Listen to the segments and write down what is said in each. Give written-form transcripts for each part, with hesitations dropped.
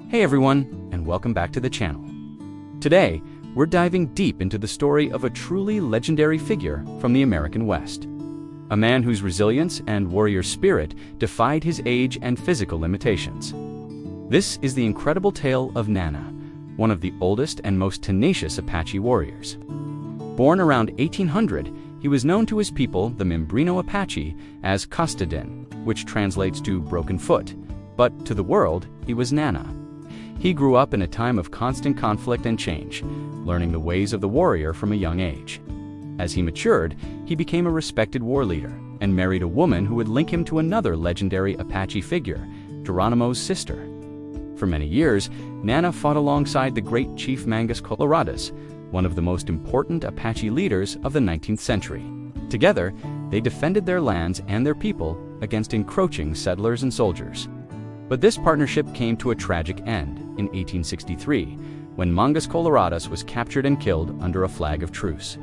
Hey everyone, and welcome back to the channel. Today, we're diving deep into the story of a truly legendary figure from the American West. A man whose resilience and warrior spirit defied his age and physical limitations. This is the incredible tale of Nana, one of the oldest and most tenacious Apache warriors. Born around 1800, he was known to his people, the Mimbreño Apache, as Costadin, which translates to broken foot, but to the world, he was Nana. He grew up in a time of constant conflict and change, learning the ways of the warrior from a young age. As he matured, he became a respected war leader and married a woman who would link him to another legendary Apache figure, Geronimo's sister. For many years, Nana fought alongside the great chief Mangas Coloradas, one of the most important Apache leaders of the 19th century. Together, they defended their lands and their people against encroaching settlers and soldiers. But this partnership came to a tragic end in 1863, when Mangas Coloradas was captured and killed under a flag of truce,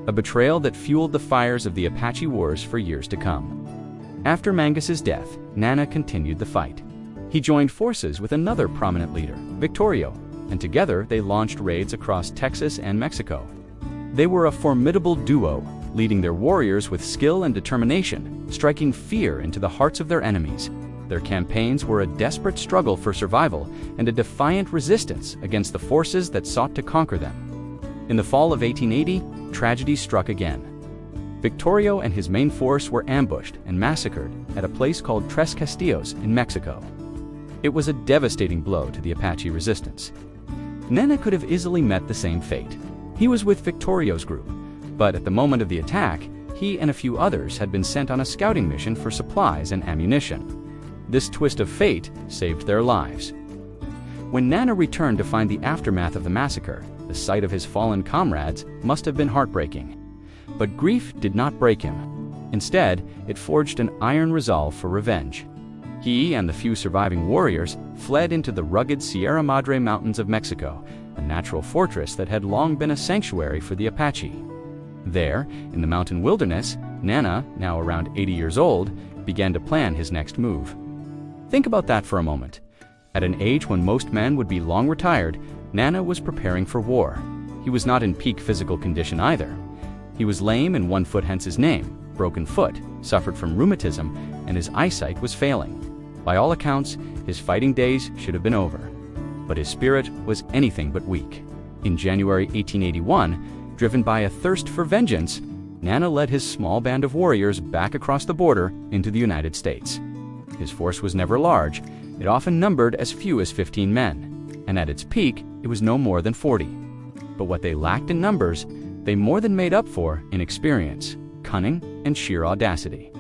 a betrayal that fueled the fires of the Apache Wars for years to come. After Mangas's death, Nana continued the fight. He joined forces with another prominent leader, Victorio, and together they launched raids across Texas and Mexico. They were a formidable duo, leading their warriors with skill and determination, striking fear into the hearts of their enemies. Their campaigns were a desperate struggle for survival and a defiant resistance against the forces that sought to conquer them. In the fall of 1880, tragedy struck again. Victorio and his main force were ambushed and massacred at a place called Tres Castillos in Mexico. It was a devastating blow to the Apache resistance. Nana could have easily met the same fate. He was with Victorio's group, but at the moment of the attack, he and a few others had been sent on a scouting mission for supplies and ammunition. This twist of fate saved their lives. When Nana returned to find the aftermath of the massacre, the sight of his fallen comrades must have been heartbreaking. But grief did not break him. Instead, it forged an iron resolve for revenge. He and the few surviving warriors fled into the rugged Sierra Madre Mountains of Mexico, a natural fortress that had long been a sanctuary for the Apache. There, in the mountain wilderness, Nana, now around 80 years old, began to plan his next move. Think about that for a moment. At an age when most men would be long retired, Nana was preparing for war. He was not in peak physical condition either. He was lame in one foot, hence his name, broken foot, suffered from rheumatism, and his eyesight was failing. By all accounts, his fighting days should have been over. But his spirit was anything but weak. In January 1881, driven by a thirst for vengeance, Nana led his small band of warriors back across the border into the United States. His force was never large. It often numbered as few as 15 men, and at its peak, it was no more than 40. But what they lacked in numbers, they more than made up for in experience, cunning, and sheer audacity.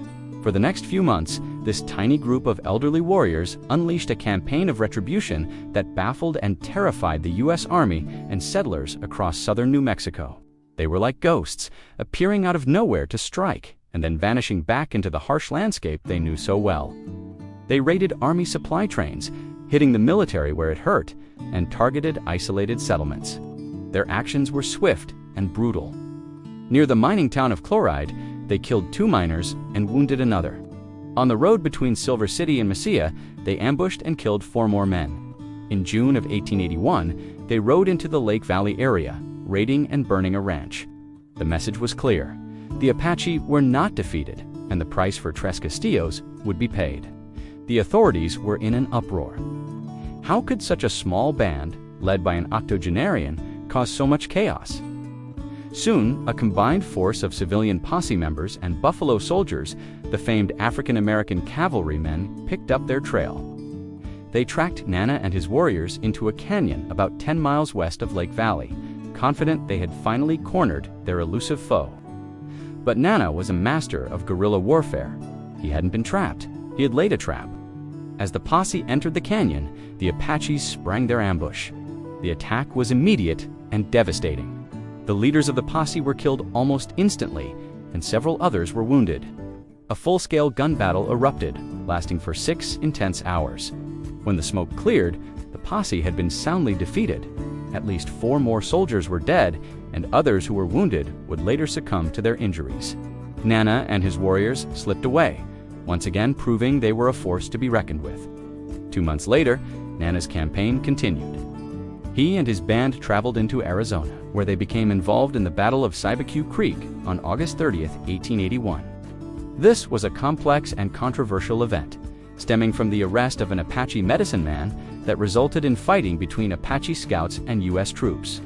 For the next few months, this tiny group of elderly warriors unleashed a campaign of retribution that baffled and terrified the U.S. Army and settlers across southern New Mexico. They were like ghosts, appearing out of nowhere to strike, and then vanishing back into the harsh landscape they knew so well. They raided Army supply trains, hitting the military where it hurt, and targeted isolated settlements. Their actions were swift and brutal. Near the mining town of Chloride, they killed 2 miners and wounded another. On the road between Silver City and Mesilla, they ambushed and killed 4 more men. In June of 1881, they rode into the Lake Valley area, raiding and burning a ranch. The message was clear. The Apache were not defeated, and the price for Tres Castillos would be paid. The authorities were in an uproar. How could such a small band, led by an octogenarian, cause so much chaos? Soon, a combined force of civilian posse members and Buffalo soldiers, the famed African-American cavalrymen, picked up their trail. They tracked Nana and his warriors into a canyon about 10 miles west of Lake Valley, confident they had finally cornered their elusive foe. But Nana was a master of guerrilla warfare. He hadn't been trapped. He had laid a trap. As the posse entered the canyon, the Apaches sprang their ambush. The attack was immediate and devastating. The leaders of the posse were killed almost instantly, and several others were wounded. A full-scale gun battle erupted, lasting for 6 intense hours. When the smoke cleared, the posse had been soundly defeated. At least 4 more soldiers were dead, and others who were wounded would later succumb to their injuries. Nana and his warriors slipped away, once again proving they were a force to be reckoned with. 2 months later, Nana's campaign continued. He and his band traveled into Arizona, where they became involved in the Battle of Cybeque Creek on August 30, 1881. This was a complex and controversial event, stemming from the arrest of an Apache medicine man that resulted in fighting between Apache scouts and U.S. troops.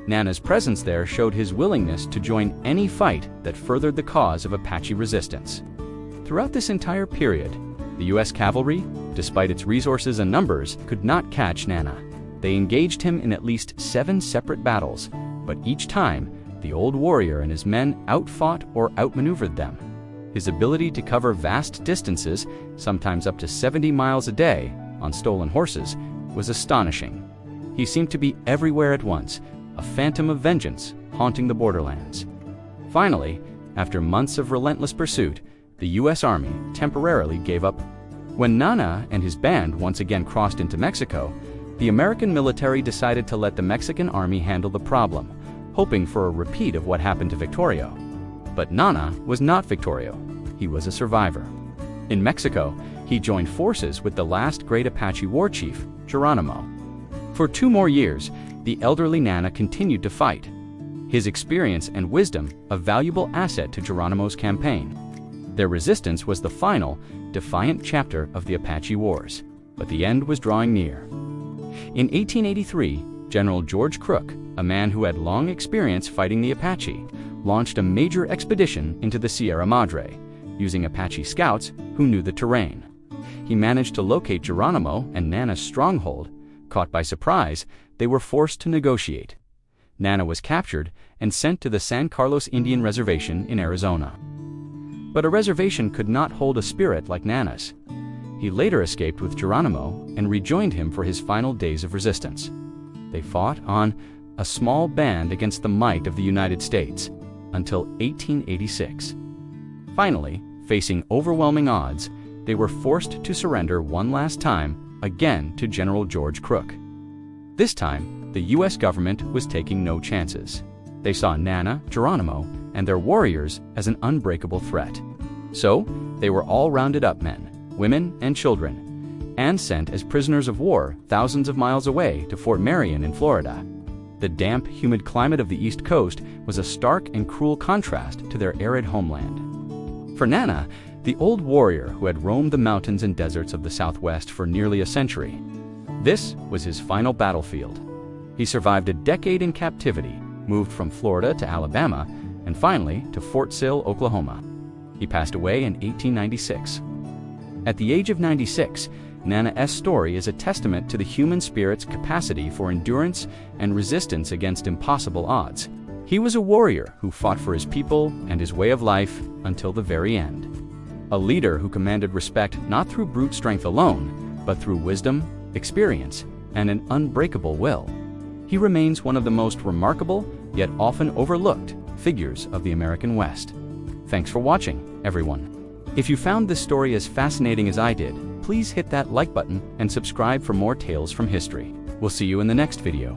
Nana's presence there showed his willingness to join any fight that furthered the cause of Apache resistance. Throughout this entire period, the U.S. cavalry, despite its resources and numbers, could not catch Nana. They engaged him in at least 7 separate battles, but each time, the old warrior and his men outfought or outmaneuvered them. His ability to cover vast distances, sometimes up to 70 miles a day, on stolen horses, was astonishing. He seemed to be everywhere at once, a phantom of vengeance haunting the borderlands. Finally, after months of relentless pursuit, the U.S. Army temporarily gave up. When Nana and his band once again crossed into Mexico, the American military decided to let the Mexican army handle the problem, hoping for a repeat of what happened to Victorio. But Nana was not Victorio. He was a survivor. In Mexico, he joined forces with the last great Apache war chief, Geronimo. For 2 more years, the elderly Nana continued to fight. His experience and wisdom a valuable asset to Geronimo's campaign. Their resistance was the final, defiant chapter of the Apache Wars, but the end was drawing near. In 1883, General George Crook, a man who had long experience fighting the Apache, launched a major expedition into the Sierra Madre, using Apache scouts who knew the terrain. He managed to locate Geronimo and Nana's stronghold. Caught by surprise, they were forced to negotiate. Nana was captured and sent to the San Carlos Indian Reservation in Arizona. But a reservation could not hold a spirit like Nana's. He later escaped with Geronimo and rejoined him for his final days of resistance. They fought on a small band against the might of the United States until 1886. Finally, facing overwhelming odds, they were forced to surrender one last time, again to General George Crook. This time, the U.S. government was taking no chances. They saw Nana, Geronimo, and their warriors as an unbreakable threat. So, they were all rounded up men, women, and children, and sent as prisoners of war thousands of miles away to Fort Marion in Florida. The damp, humid climate of the East Coast was a stark and cruel contrast to their arid homeland. For Nana, the old warrior who had roamed the mountains and deserts of the Southwest for nearly a century, this was his final battlefield. He survived a decade in captivity, moved from Florida to Alabama, and finally to Fort Sill, Oklahoma. He passed away in 1896. At the age of 96, Nana's story is a testament to the human spirit's capacity for endurance and resistance against impossible odds. He was a warrior who fought for his people and his way of life until the very end. A leader who commanded respect not through brute strength alone, but through wisdom, experience, and an unbreakable will. He remains one of the most remarkable, yet often overlooked, figures of the American West. Thanks for watching, everyone. If you found this story as fascinating as I did, please hit that like button and subscribe for more tales from history. We'll see you in the next video.